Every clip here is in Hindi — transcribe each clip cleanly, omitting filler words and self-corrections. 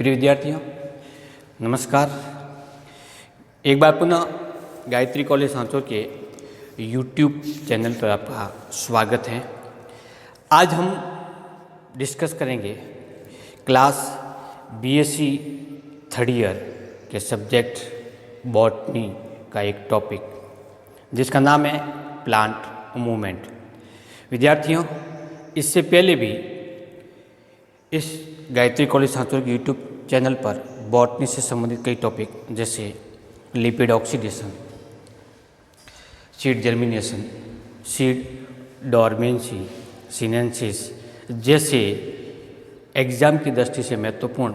प्रिय विद्यार्थियों नमस्कार। एक बार पुनः गायत्री कॉलेज सांचौर के यूट्यूब चैनल पर आपका स्वागत है। आज हम डिस्कस करेंगे क्लास बीएससी थर्ड ईयर के सब्जेक्ट बॉटनी का एक टॉपिक जिसका नाम है प्लांट मूवमेंट। विद्यार्थियों, इससे पहले भी इस गायत्री कॉलेज सांचौर के यूट्यूब चैनल पर बॉटनी से संबंधित कई टॉपिक जैसे lipid oxidation, seed germination, seed dormancy, sinensis जैसे एग्ज़ाम की दृष्टि से महत्वपूर्ण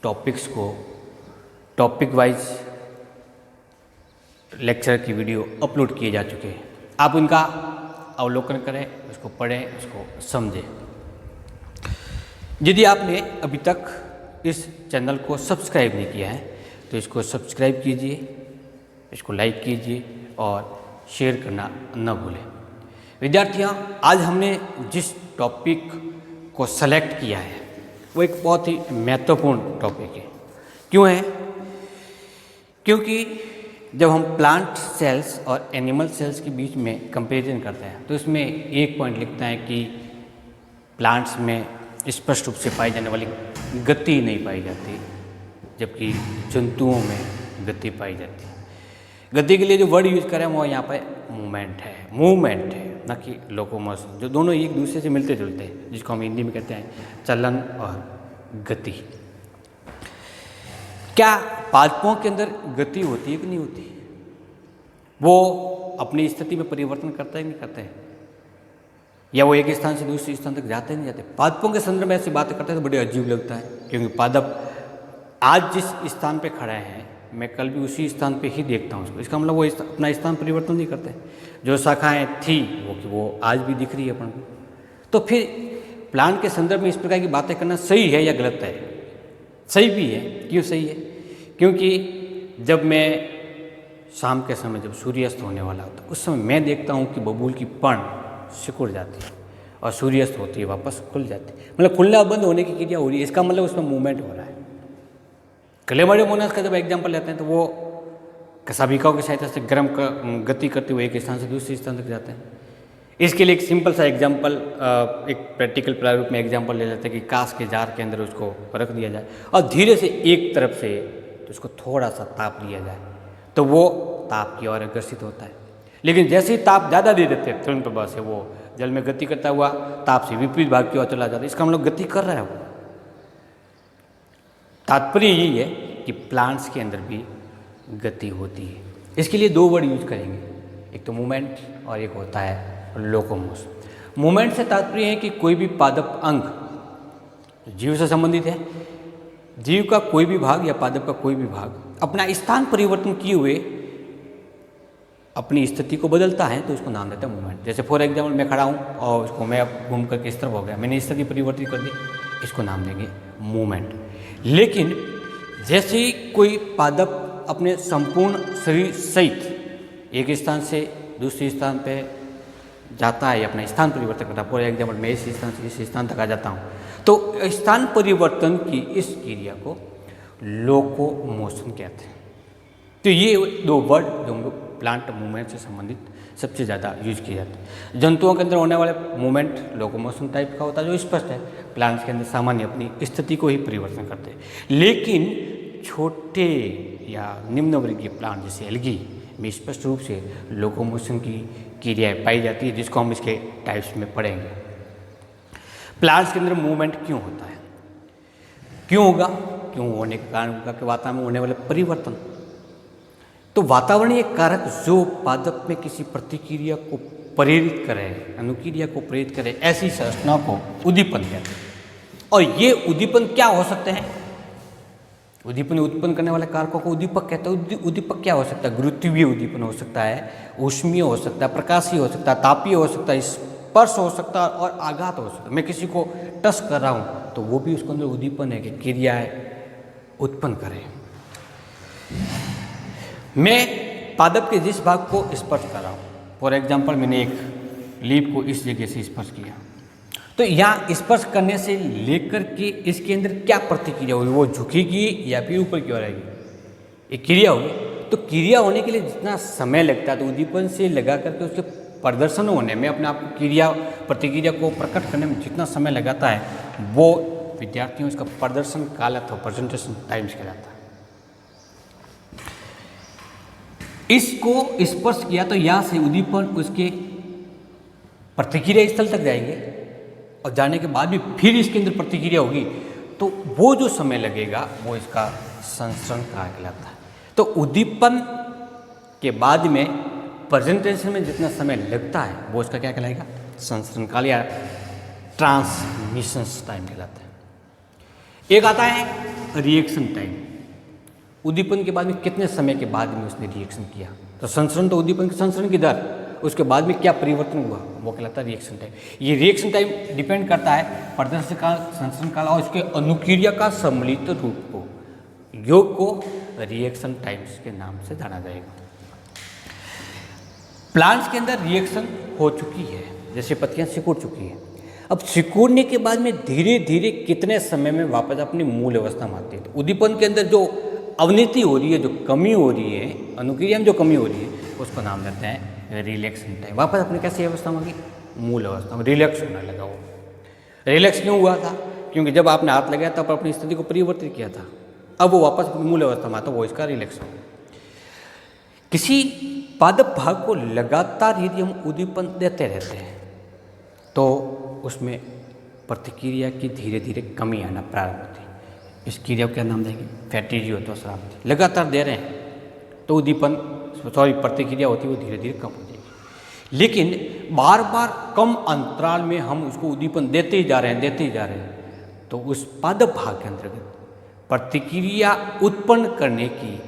टॉपिक्स को टॉपिक वाइज लेक्चर की वीडियो अपलोड किए जा चुके हैं। आप उनका अवलोकन करें, उसको पढ़ें, उसको समझें। यदि आपने अभी तक इस चैनल को सब्सक्राइब नहीं किया है तो इसको सब्सक्राइब कीजिए, इसको लाइक कीजिए और शेयर करना न भूलें। विद्यार्थियों, आज हमने जिस टॉपिक को सेलेक्ट किया है वो एक बहुत ही महत्वपूर्ण टॉपिक है। क्यों है? क्योंकि जब हम प्लांट सेल्स और एनिमल सेल्स के बीच में कंपैरिजन करते हैं तो इसमें एक पॉइंट लिखता है कि प्लांट्स में स्पष्ट रूप से पाई जाने वाली गति नहीं पाई जाती, जबकि जंतुओं में गति पाई जाती है। गति के लिए जो वर्ड यूज करें वो यहाँ पर मूवमेंट है, न कि लोकोमोशन, जो दोनों एक दूसरे से मिलते जुलते हैं, जिसको हम हिंदी में कहते हैं चलन और गति। क्या पादपों के अंदर गति होती है कि नहीं होती? वो अपनी स्थिति में परिवर्तन करते हैं कि नहीं करते हैं? या वो एक स्थान से दूसरे स्थान तक जाते नहीं जाते? पादपों के संदर्भ में ऐसी बातें करते हैं तो बड़े अजीब लगता है, क्योंकि पादप आज जिस स्थान पे खड़े हैं मैं कल भी उसी स्थान पे ही देखता हूँ उसको। इसका मतलब वो अपना स्थान परिवर्तन नहीं करते। जो शाखाएँ थी वो आज भी दिख रही है अपन को। तो फिर प्लांट के संदर्भ में इस प्रकार की बातें करना सही है या गलत है? सही भी है। क्यों सही है? क्योंकि जब मैं शाम के समय जब सूर्यास्त होने वाला होता उस समय मैं देखता हूँ कि बबूल की पर्ण सिकुड़ जाती है और सूर्यास्त होती है वापस खुल जाती है। मतलब खुलना बंद होने की क्रिया हो रही है, इसका मतलब उसमें मूवमेंट हो रहा है। क्लेमाइडोमोनास का जब एग्जाम्पल लेते हैं तो वो कसाबिकाओं की सहायता से गर्म गति करते हुए एक स्थान से दूसरे स्थान तक जाते हैं। इसके लिए एक सिंपल सा एग्जाम्पल, एक प्रैक्टिकल प्रारूप में एग्जाम्पल ले लेते हैं कि कांच के जार के अंदर उसको रख दिया जाए और धीरे से एक तरफ से तो उसको थोड़ा सा ताप दिया जाए तो वो ताप की ओर आकर्षित होता है। लेकिन जैसे ही ताप ज़्यादा दे देते हैं तुरंत प्रभाव से वो जल में गति करता हुआ ताप से विपरीत भाग की ओर चला जाता है। इसका मतलब गति कर रहा है वो। तात्पर्य यही है कि प्लांट्स के अंदर भी गति होती है। इसके लिए दो वर्ड यूज करेंगे, एक तो मूवमेंट और एक होता है लोकोमोशन। मूवमेंट से तात्पर्य है कि कोई भी पादप अंग जीव से संबंधित है, जीव का कोई भी भाग या पादप का कोई भी भाग अपना स्थान परिवर्तन किए हुए अपनी स्थिति को बदलता है तो उसको नाम देता है मूवमेंट। जैसे फॉर एग्जाम्पल मैं खड़ा हूँ और उसको मैं अब घूम करके इस तरफ हो गया, मैंने स्थिति परिवर्तित कर दी, इसको नाम देंगे मूवमेंट। लेकिन जैसे ही कोई पादप अपने संपूर्ण शरीर सहित एक स्थान से दूसरे स्थान पे जाता है या अपना स्थान परिवर्तन करता है, फॉर एग्जाम्पल मैं इस स्थान से इस स्थान तक आ जाता हूँ, तो स्थान परिवर्तन की इस क्रिया को लोकोमोशन कहते हैं। तो ये दो वर्ड जो हम लोग प्लांट मूवमेंट से संबंधित सबसे ज़्यादा यूज किए जाते हैं। जंतुओं के अंदर होने वाले मूवमेंट लोकोमोशन टाइप का होता है जो स्पष्ट है। प्लांट्स के अंदर सामान्य अपनी स्थिति को ही परिवर्तन करते हैं। लेकिन छोटे या निम्न वर्गीय प्लांट जैसे एल्गी में स्पष्ट रूप से लोकोमोशन की क्रियाएँ पाई जाती है, जिसको हम इसके टाइप्स में पढ़ेंगे। प्लांट्स के अंदर मूवमेंट क्यों होता है? क्यों होगा? क्यों होने के कारण होगा कि वातावरण में होने वाले परिवर्तन। तो वातावरणीय कारक जो पादप में किसी प्रतिक्रिया को प्रेरित करे, अनुक्रिया को प्रेरित करे, ऐसी संरचना को उद्दीपन कहते हैं। और ये उद्दीपन क्या हो सकते हैं? उद्दीपन उत्पन्न करने वाले कारकों को उद्दीपक कहते हैं। उद्दीपक क्या हो सकता है? गुरुत्वीय उद्दीपन हो सकता है, ऊष्मीय हो सकता है, प्रकाशीय हो सकता है, तापीय हो सकता है, स्पर्श हो सकता है और आघात हो सकता है। मैं किसी को टच कर रहा हूँ तो वो भी उसके अंदर उद्दीपन है कि क्रियाएं उत्पन्न करें। मैं पादप के जिस भाग को स्पर्श कर रहा हूँ, फॉर एग्जाम्पल मैंने एक लीफ को इस जगह से स्पर्श किया तो यहाँ स्पर्श करने से लेकर के इसके अंदर क्या प्रतिक्रिया होगी, वो झुकेगी या फिर ऊपर की ओर आएगी, एक क्रिया होगी। तो क्रिया होने के लिए जितना समय लगता है, तो उद्दीपन से लगा करके उसके प्रदर्शन होने में, अपने आप को क्रिया प्रतिक्रिया को प्रकट करने में जितना समय लगाता है, वो विद्यार्थियों इसका प्रदर्शन काल अथवा प्रेजेंटेशन टाइम्स कहलाता है। इसको स्पर्श किया तो यहाँ से उद्दीपन उसके प्रतिक्रिया स्थल तक जाएंगे, और जाने के बाद भी फिर इसके अंदर प्रतिक्रिया होगी, तो वो जो समय लगेगा वो इसका संचरण काल कहलाता है। तो उद्दीपन के बाद में प्रेजेंटेशन में जितना समय लगता है वो इसका क्या कहलाएगा, संचरण काल या ट्रांसमिशन टाइम कहलाता है। एक आता है रिएक्शन टाइम, उद्दीपन के बाद में कितने समय के बाद में उसने रिएक्शन किया। तो संचरण तो उद्दीपन के संचरण की दर, उसके बाद में क्या परिवर्तन हुआ, वो कहलाता है रिएक्शन टाइम। ये रिएक्शन टाइम डिपेंड करता है प्रदर्शन काल, संचरण काल और उसके अनुक्रिया का सम्मिलित रूप को, योग को रिएक्शन टाइम्स के नाम से जाना जाएगा। प्लांट्स के अंदर रिएक्शन हो चुकी है, जैसे पत्तियां सिकुड़ चुकी है। अब सिकुड़ने के बाद में धीरे धीरे कितने समय में वापस अपनी मूल अवस्था में आती है। तो उद्दीपन के अंदर जो अवनति हो रही है, जो कमी हो रही है, अनुक्रिया में जो कमी हो रही है, उसको नाम देते हैं रिलैक्सन टाइम। वापस अपनी कैसी अवस्था में होगी, मूल अवस्था में रिलैक्स होने लगा। वो रिलैक्स क्यों हुआ था, क्योंकि जब आपने हाथ लगाया तब अपनी स्थिति को परिवर्तित किया था, अब वो वापस अपनी मूल अवस्था में आता, वो इसका रिलैक्स हो। किसी पादप भाग को लगातार यदि हम उद्दीपन देते रहते हैं तो उसमें प्रतिक्रिया की धीरे धीरे कमी आना प्रारंभ होती है। इस क्रिया को क्या नाम देंगे, फैटिजियोटोस्रावित। लगातार दे रहे हैं तो उद्दीपन प्रतिक्रिया होती है वो धीरे धीरे कम हो जाएगी। लेकिन बार बार कम अंतराल में हम उसको उद्दीपन देते ही जा रहे हैं, तो उस पादप भाग के अंतर्गत प्रतिक्रिया उत्पन्न करने की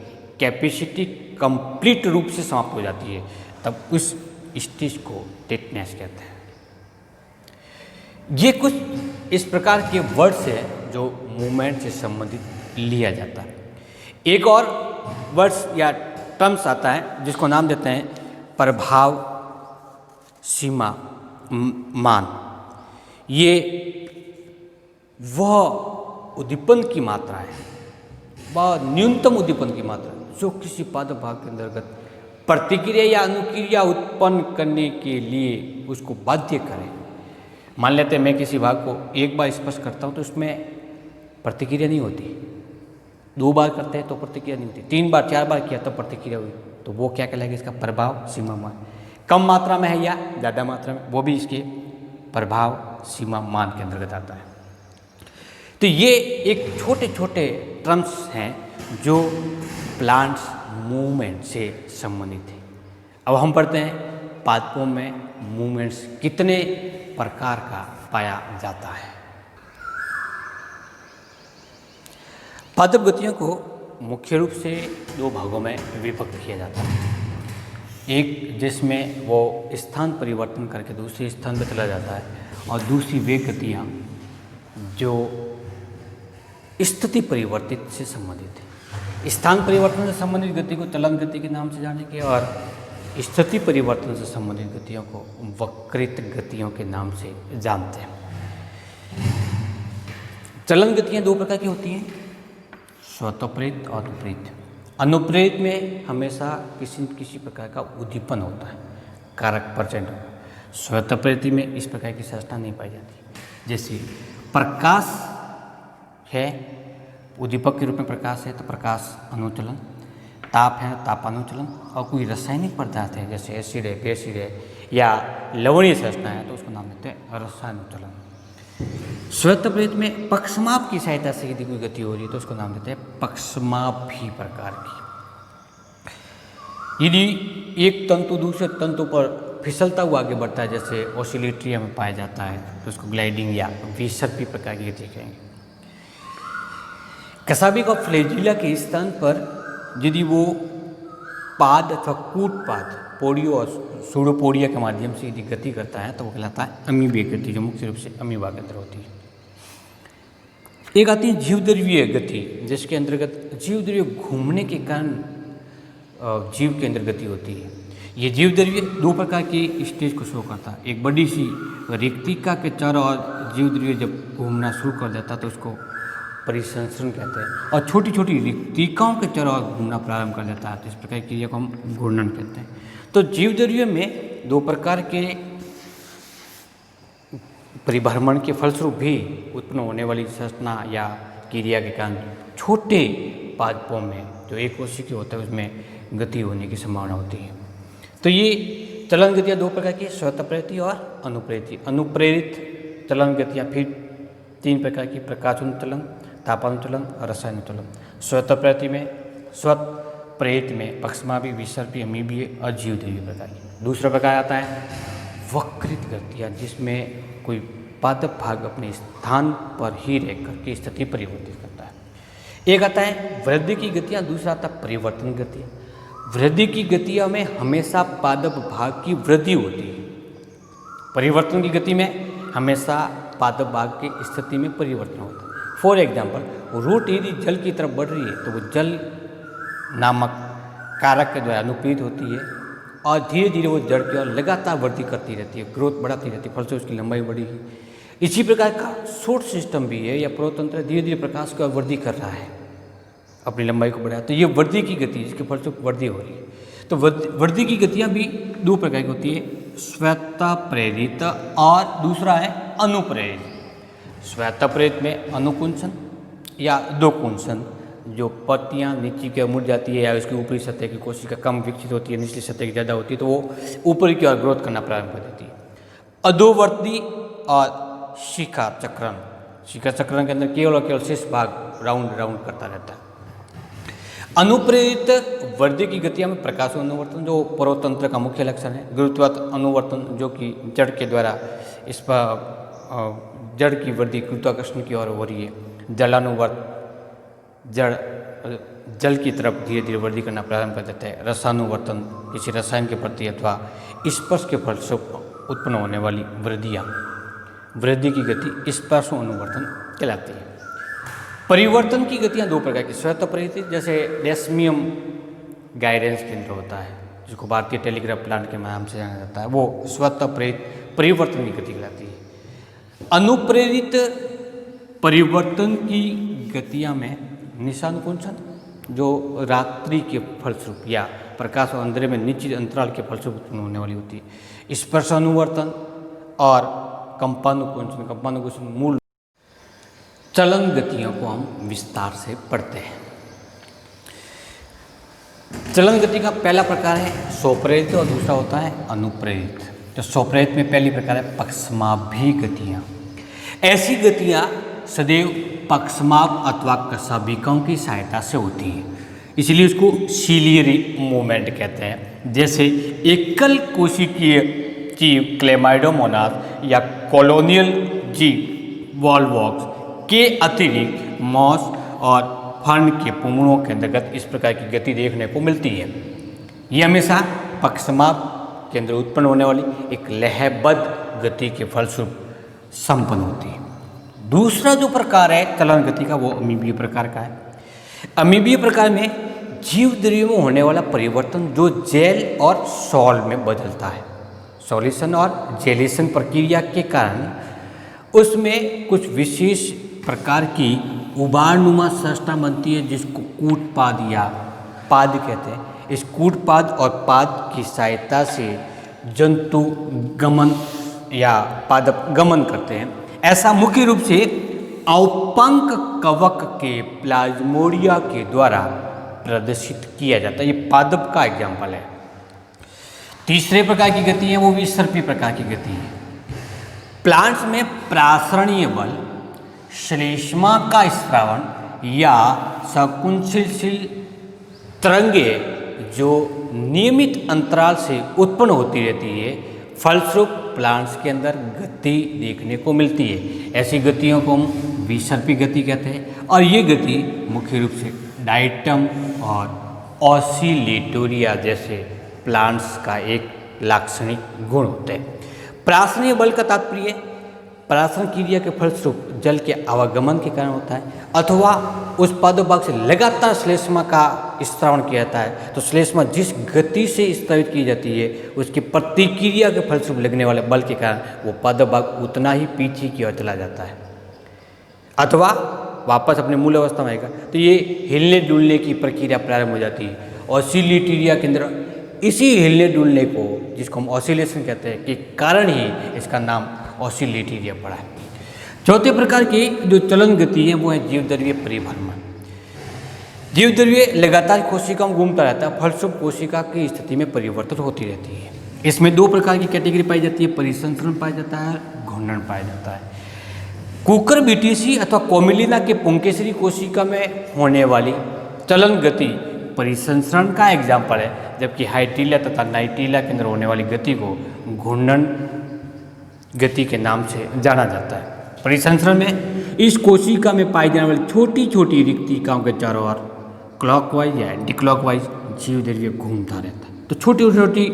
कैपेसिटी कंप्लीट रूप से समाप्त हो जाती है, तब उस स्टेज को टेटनेस कहते हैं। ये कुछ इस प्रकार के वर्ड्स है जो मूवमेंट से संबंधित लिया जाता है। एक और वर्ड्स या टर्म्स आता है जिसको नाम देते हैं प्रभाव सीमा मान। ये वह उद्दीपन की मात्रा है, वह न्यूनतम उद्दीपन की मात्रा जो किसी पादप भाग के अंतर्गत प्रतिक्रिया या अनुक्रिया उत्पन्न करने के लिए उसको बाध्य करें। मान लेते हैं मैं किसी भाग को एक बार स्पर्श करता हूँ तो उसमें प्रतिक्रिया नहीं होती, 2 बार करते हैं तो प्रतिक्रिया नहीं होती, 3 बार 4 बार किया तब प्रतिक्रिया हुई, तो वो क्या कहलाएगा, इसका प्रभाव सीमा मान। कम मात्रा में है या ज़्यादा मात्रा में, वो भी इसके प्रभाव सीमा मान के अंतर्गत आता है। तो ये एक छोटे छोटे टर्म्स हैं जो प्लांट्स मूवमेंट से संबंधित है। अब हम पढ़ते हैं पादपों में मूवमेंट्स कितने प्रकार का पाया जाता है। पादप गतियों को मुख्य रूप से 2 भागों में विभक्त किया जाता है। एक जिसमें वो स्थान परिवर्तन करके दूसरे स्थान पर चला जाता है, और दूसरी वे गतियाँ जो स्थिति परिवर्तित से संबंधित है। स्थान परिवर्तन से संबंधित गति को चलन गति के नाम से जानेंगे, और स्थिति परिवर्तन से संबंधित गतियों को वक्रित गतियों के नाम से जानते हैं। चलन गतियाँ 2 प्रकार की होती हैं, स्वतःप्रेरित और अनुप्रेरित। अनुप्रेरित में हमेशा किसी न किसी प्रकार का उद्दीपन होता है, कारक प्रचंड। स्वतःप्रेरित में इस प्रकार की संरचना नहीं पाई जाती। जैसे प्रकाश है, उद्दीपक के रूप में प्रकाश है तो प्रकाश अनुचलन, ताप है तापानुचलन, और कोई रासायनिक पदार्थ है जैसे एसिड है, बेसिड है या लवणीय संरचना है तो उसको नाम देते हैं रसायनुचलन। स्वतःप्रेरित में पक्षमाप की सहायता से यदि कोई गति हो रही है तो उसको नाम देते हैं पक्षमाप भी प्रकार की। यदि एक तंतु दूसरे तंतु पर फिसलता हुआ आगे बढ़ता है, जैसे ऑसिलेटरिया में पाया जाता है, तो उसको ग्लाइडिंग या विसर्पी प्रकार की गति कहेंगे। कसाबिक और फ्लैजिला के स्थान पर यदि वो पाद अथवा कूट पाद पोडियो और सूडोपोडिया के माध्यम से यदि गति करता है तो वो कहलाता है अमीबीय गति, जो मुख्य रूप से अमीबा के अंदर होती है। एक आती है जीवद्रव्यीय गति, जिसके अंतर्गत जीवद्रव्य घूमने के कारण जीव के अंदर गति होती है। ये जीवद्रव्य 2 प्रकार की स्टेज को शो करता है। एक बड़ी सी रिक्तिका के चारों ओर जीवद्रव्य जब घूमना शुरू कर देता है तो उसको परिसंचरण कहते हैं, और छोटी छोटी रिक्तिकाओं के तरह घूमना प्रारंभ कर देता है तो इस प्रकार की क्रिया को हम घूर्णन कहते हैं। तो जीवद्रव्य में दो प्रकार के परिभ्रमण के फलस्वरूप भी उत्पन्न होने वाली संरचना या क्रिया के कारण छोटे पादपों में जो एक कोशिकीय होता है उसमें गति होने की संभावना होती है। तो ये चलन गतियाँ दो प्रकार की, स्वतः प्रेरित और अनुप्रेरित। अनुप्रेरित चलन गतियाँ फिर तीन प्रकार की, प्रकाशोत्तोलन, तापानुत्तोलन और रसायनोत्तोलन। स्वतः प्रेरित में, स्वतः प्रेरित में पक्षमापी, विसर्पी, अमीबीय और जीवदेवी प्रकार की। दूसरा प्रकार आता है वक्रित गतियाँ, जिसमें कोई पादप भाग अपने स्थान पर ही रह करके स्थिति परिवर्तित करता है। एक आता है वृद्धि की गतियाँ, दूसरा आता है परिवर्तन गतियाँ। वृद्धि की गतियों में हमेशा पादप भाग की वृद्धि होती है, परिवर्तन की गति में हमेशा पादप भाग की स्थिति में परिवर्तन होता है। फॉर एग्जाम्पल, रूट यदि जल की तरफ बढ़ रही है तो वो जल नामक कारक के द्वारा अनुप्रेरित होती है और धीरे धीरे वो जड़ की ओर लगातार वृद्धि करती रहती है, ग्रोथ बढ़ाती रहती है, फलस्वरूप उसकी लंबाई बढ़ेगी। इसी प्रकार का शोट सिस्टम भी है या प्रोतंत्र धीरे धीरे प्रकाश की ओर वृद्धि कर रहा है, अपनी लंबाई को बढ़ाया, तो ये वृद्धि की गति, इसके फलस्वरूप वृद्धि हो रही है। तो वृद्धि की गतियाँ भी दो प्रकार की होती है, स्वतः प्रेरित और दूसरा है अनुप्रेरित। स्वतः प्रेरित में अनुकुंचन या दो कुंचन, जो पत्तियाँ नीचे की ओर मुड़ जाती है या उसकी ऊपरी सतह की कोशिका कम विकसित होती है, निचली सतह की ज़्यादा होती है, तो वो ऊपरी की ओर ग्रोथ करना प्रारंभ कर देती है। अधोवर्ती और शिखा चक्रण, शिखा चक्रण के अंदर केवल और केवल शेष भाग राउंड राउंड करता रहता है। अनुप्रेरित वृद्धि की गतियाँ में प्रकाश अनुवर्तन जो परोतंत्र का मुख्य लक्षण है, गुरुत्वाकर्षण अनुवर्तन जो कि जड़ के द्वारा इस पर जड़ की वृद्धि गुरुत्वाकर्षण की ओर हो रही है, जलानुवर्त जड़ जल की तरफ धीरे धीरे वृद्धि करना प्रारंभ कर देता है। रसानुवर्तन किसी रसायन के प्रति अथवा स्पर्श के फलस्वरूप उत्पन्न होने वाली वृद्धियाँ, वृद्धि की गति स्पर्श अनुवर्तन कहलाती है। परिवर्तन की गतियाँ दो प्रकार की, स्वतः प्रेरित जैसे डेस्मियम गायरेंस केंद्र होता है जिसको भारतीय टेलीग्राफ प्लांट के नाम से जाना जाता है, वो स्वतः प्रेरित परिवर्तन की गति कहलाती है। अनुप्रेरित परिवर्तन की गतियाँ में निशानुकुंचन जो रात्रि के फलस्वरूप या प्रकाश और अंधेरे में निश्चित अंतराल के फलस्वरूप उत्पन्न होने वाली होती है। स्पर्शानुवर्तन और कंपानुकुंचन, कंपानुकुंचन मूल चलन गतियों को हम विस्तार से पढ़ते हैं। चलन गति का पहला प्रकार है स्वप्रेरित और दूसरा होता है अनुप्रेरित। तो स्वप्रेरित में पहली प्रकार है पक्षमाभी गतियाँ। ऐसी गतियाँ सदैव पक्षमाभ अथवा कशाभिकाओं की सहायता से होती है, इसलिए उसको सीलियरी मूवमेंट कहते हैं। जैसे एकल कोशिकीय जीव क्लेमाइडोमोनास या कॉलोनियल जीव वॉलवॉक्स के अतिरिक्त मॉस और फर्न के पुंगड़ों के अंतर्गत इस प्रकार की गति देखने को मिलती है। ये हमेशा पक्षमाभ के अंदर उत्पन्न होने वाली एक लयबद्ध गति के फलस्वरूप संपन्न होती है। दूसरा जो प्रकार है चलन गति का वो अमीबीय प्रकार का है। अमीबीय प्रकार में जीव द्रव्यों में होने वाला परिवर्तन जो जेल और सॉल में बदलता है, सॉल्यूशन और जेलेशन प्रक्रिया के कारण उसमें कुछ विशेष प्रकार की उबारनुमा संरचना बनती है जिसको कूटपाद या पाद कहते हैं। इस कूटपाद और पाद की सहायता से जंतु गमन या पादप गमन करते हैं। ऐसा मुख्य रूप से औपंक कवक के प्लाज्मोडिया के द्वारा प्रदर्शित किया जाता है। ये पादप का एग्जाम्पल है। तीसरे प्रकार की गति है वो विसर्पी प्रकार की गति है। प्लांट्स में प्रासरणीय बल, श्लेष्मा का स्रावण या सकुंचलशील तरंगें जो नियमित अंतराल से उत्पन्न होती रहती है, फलस्वरूप प्लांट्स के अंदर गति देखने को मिलती है। ऐसी गतियों को हम विसर्पी गति कहते हैं और ये गति मुख्य रूप से डाइटम और ऑसिलेटोरिया जैसे प्लांट्स का एक लाक्षणिक गुण होता है। प्रासरणीय बल का तात्पर्य परासरण क्रिया के फलस्वरूप जल के आवागमन के कारण होता है, अथवा उस पादोभाग से लगातार श्लेष्मा का स्त्रावण किया जाता है तो श्लेष्मा जिस गति से स्त्रावित की जाती है उसकी प्रतिक्रिया के फलस्वरूप लगने वाले बल के कारण वो पादोभाग उतना ही पीछे की ओर चला जाता है अथवा वापस अपने मूल अवस्था में आएगा। तो ये हिलने डुलने की प्रक्रिया प्रारंभ हो जाती है। ऑसिलेटेरिया के अंदर इसी हिलने डुलने को, जिसको हम ऑसिलेशन कहते हैं, के कारण ही इसका नाम ऑसिलेटेरिया पड़ा है। चौथे प्रकार की जो चलन गति है वो है जीवद्रव्यीय परिभ्रमण। जीवद्रव्य लगातार कोशिका में घूमता रहता है, फलस्वरूप कोशिका की स्थिति में परिवर्तन होती रहती है। इसमें दो प्रकार की कैटेगरी पाई जाती है, परिसंचरण पाया जाता है, घूर्णन पाया जाता है। कुकुरबिटेसी अथवा कोमिलिना के पुंकेसरी कोशिका में होने वाली चलन गति परिसंचरण का एग्जाम्पल है, जबकि हाइड्रीला तथा नाइट्रीला के अंदर होने वाली गति को घूर्णन गति के नाम से जाना जाता है। परिसंचरण में इस कोशिका में पाई जाने वाली छोटी छोटी रिक्तिकाओं के चारों ओर क्लॉकवाइज या एंटी क्लॉकवाइज जीवद्रव्य घूमता रहता है। तो छोटी छोटी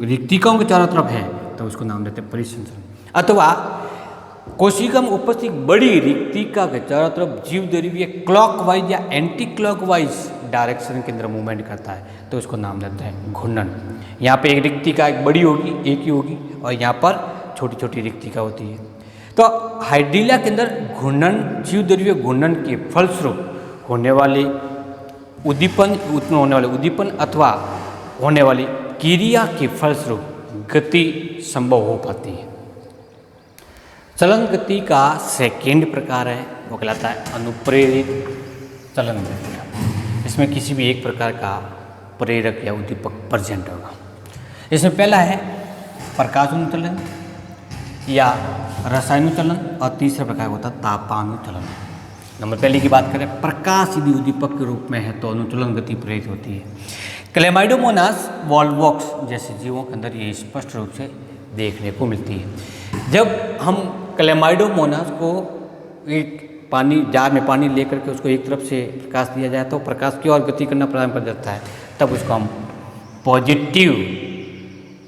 रिक्तिकाओं के चारों तरफ है तो उसको नाम देते हैं परिसंचरण। अथवा कोशिका में उपस्थित बड़ी रिक्तिका के चारों तरफ जीवद्रव्य क्लॉकवाइज या एंटी क्लॉकवाइज डायरेक्शन के अंदर मूवमेंट करता है तो उसको नाम देते हैं घूर्णन। यहाँ पे एक रिक्तिका एक बड़ी होगी, एक ही होगी, और यहाँ पर छोटी छोटी रिक्तिका होती है। तो हाइड्रीला के अंदर घूर्णन, जीवद्रव्य घूर्णन के फलस्वरूप होने वाले उद्दीपन अथवा होने वाली क्रिया के फलस्वरूप गति संभव हो पाती है। चलन गति का सेकेंड प्रकार है वो कहलाता है अनुप्रेरित चलन गति। इसमें किसी भी एक प्रकार का प्रेरक या उद्दीपक प्रेजेंट होगा। इसमें पहला है प्रकाशानुचलन या रसायनुचलन, और तीसरा प्रकार होता है तापानुचलन। नंबर पहले की बात करें, प्रकाश यदि उद्दीपक के रूप में है तो अनुचलन गति प्रेरित होती है। क्लेमाइडोमोनास वॉल्वॉक्स जैसे जीवों के अंदर ये स्पष्ट रूप से देखने को मिलती है। जब हम क्लेमाइडोमोनास को एक जार में पानी लेकर के उसको एक तरफ से प्रकाश दिया जाए तो प्रकाश की ओर गति करना प्रारंभ कर जाता है, तब उसको हम पॉजिटिव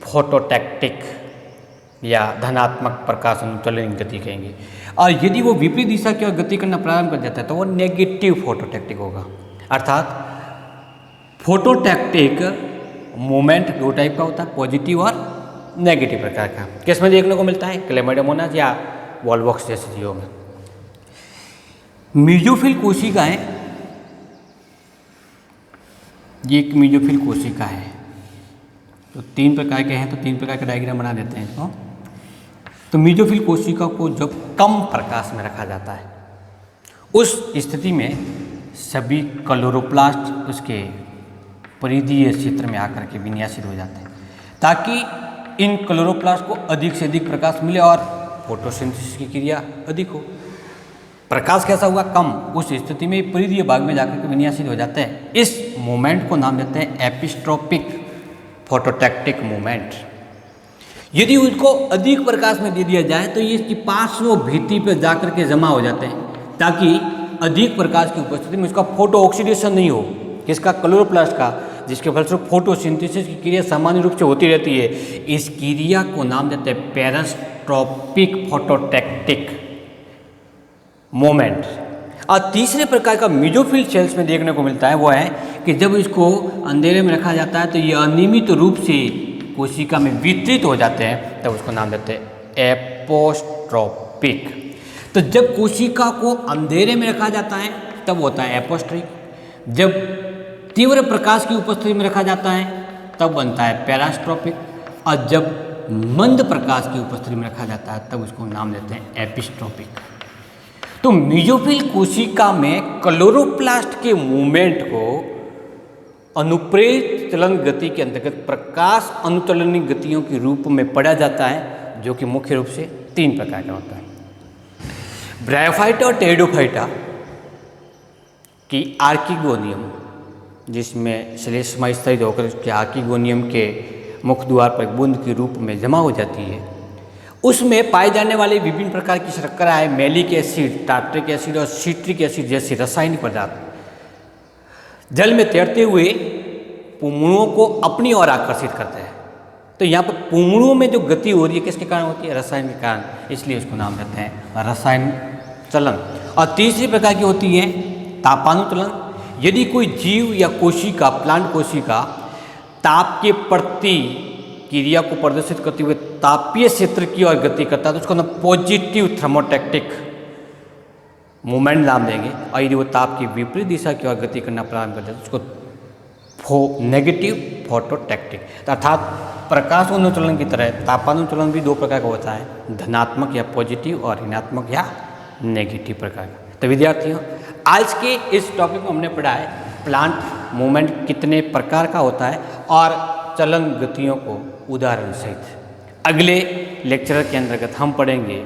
फोटोटैक्टिक या धनात्मक प्रकाश अनुचलन गति कहेंगे। और यदि वो विपरीत दिशा की ओर गति करना प्रारंभ कर जाता है तो वो नेगेटिव फोटोटैक्टिक होगा। अर्थात फोटोटैक्टिक मूवमेंट दो टाइप का होता है, पॉजिटिव और नेगेटिव प्रकार का। किसमें देखने को मिलता है? क्लेमाइडोमोनास या वॉल्वॉक्स जैसे जीवों में। मीजोफिल कोशिकाएं, ये एक मीजोफिल कोशिका है। तो तीन प्रकार के हैं, तो तीन प्रकार का डायग्राम बना देते हैं इसको। तो मीजोफिल कोशिका को जब कम प्रकाश में रखा जाता है उस स्थिति में सभी क्लोरोप्लास्ट उसके परिधीय क्षेत्र में आकर के विन्यासित हो जाते हैं ताकि इन क्लोरोप्लास्ट को अधिक से अधिक प्रकाश मिले और फोटोसिंथेसिस की क्रिया अधिक हो। प्रकाश कैसा हुआ? कम। उस स्थिति में परिधीय भाग में जाकर के विन्यासित हो जाते हैं। इस मूवमेंट को नाम देते हैं एपिस्ट्रोपिक फोटोटैक्टिक मूवमेंट। यदि उसको अधिक प्रकाश में दे दिया जाए तो ये इसकी पार्श्व भित्ति पर जाकर के जमा हो जाते हैं ताकि अधिक प्रकाश की उपस्थिति में उसका फोटो ऑक्सीडेशन नहीं हो, किसका? क्लोरोप्लास्ट का, जिसके फलस्वरूप फोटोसिंथेसिस की क्रिया सामान्य रूप से होती रहती है। इस क्रिया को नाम देते हैं पेरिस्ट्रोपिक फोटोटैक्टिक मोमेंट। और तीसरे प्रकार का मीजोफिल सेल्स में देखने को मिलता है वो है कि जब इसको अंधेरे में रखा जाता है तो ये अनियमित रूप से कोशिका में वितरित हो जाते हैं, तब उसको नाम देते हैं एपोस्ट्रोपिक। तो जब कोशिका को अंधेरे में रखा जाता है तब होता है एपोस्ट्रिक। जब तीव्र प्रकाश की उपस्थिति में रखा जाता है तब बनता है पैरास्ट्रोपिक, और जब मंद प्रकाश की उपस्थिति में रखा जाता है तब उसको नाम देते हैं एपिस्ट्रोपिक। तो मीजोफिल कोशिका में क्लोरोप्लास्ट के मूवमेंट को अनुप्रेरित चलन गति के अंतर्गत प्रकाश अनुचलनी गतियों के रूप में पढ़ा जाता है, जो कि मुख्य रूप से तीन प्रकार का होता है। ब्रायोफाइटा और टेरिडोफाइटा की आर्किगोनियम, जिसमें श्लेष्मा स्तरित होकर उसके आर्किगोनियम के मुख द्वार पर बूंद के रूप में जमा हो जाती है, उसमें पाए जाने वाले विभिन्न प्रकार की शर्कराएं मैलिक एसिड, टार्ट्रिक एसिड और सिट्रिक एसिड जैसे रासायनिक पदार्थ जल में तैरते हुए पुमणुओं को अपनी ओर आकर्षित करते हैं तो यहाँ पर पुंगड़ुओं में जो गति हो रही है किसके कारण होती है? रसायन के कारण, इसलिए उसको नाम देते हैं रसायन चलन। और तीसरी प्रकार की होती है तापानुचलन। यदि कोई जीव या कोशिका, प्लांट कोशिका ताप के प्रति क्रिया को प्रदर्शित करते हुए तापीय क्षेत्र की ओर गति करता है तो उसको ना पॉजिटिव थर्मोटैक्टिक मूवमेंट नाम देंगे। और यदि वो ताप की विपरीत दिशा की ओर गति करना प्रारंभ करता है तो उसको नेगेटिव फोटोटैक्टिक, अर्थात प्रकाशानुचलन की तरह तापानुचलन भी दो प्रकार का होता है, धनात्मक या पॉजिटिव और ऋणात्मक या नेगेटिव प्रकार का। तो विद्यार्थियों, आज के इस टॉपिक में हमने पढ़ा है प्लांट मूवमेंट कितने प्रकार का होता है और चलन गतियों को उदाहरण सहित। अगले लेक्चर के अंतर्गत हम पढ़ेंगे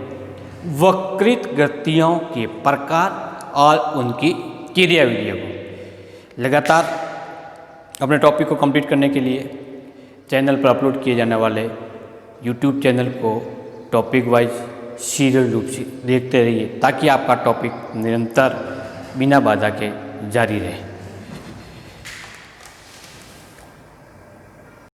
वक्रित गतियों के प्रकार और उनकी क्रियाविधियों को। लगातार अपने टॉपिक को कंप्लीट करने के लिए चैनल पर अपलोड किए जाने वाले यूट्यूब चैनल को टॉपिक वाइज सीरियल रूप से देखते रहिए ताकि आपका टॉपिक निरंतर बिना बाधा के जारी रहे।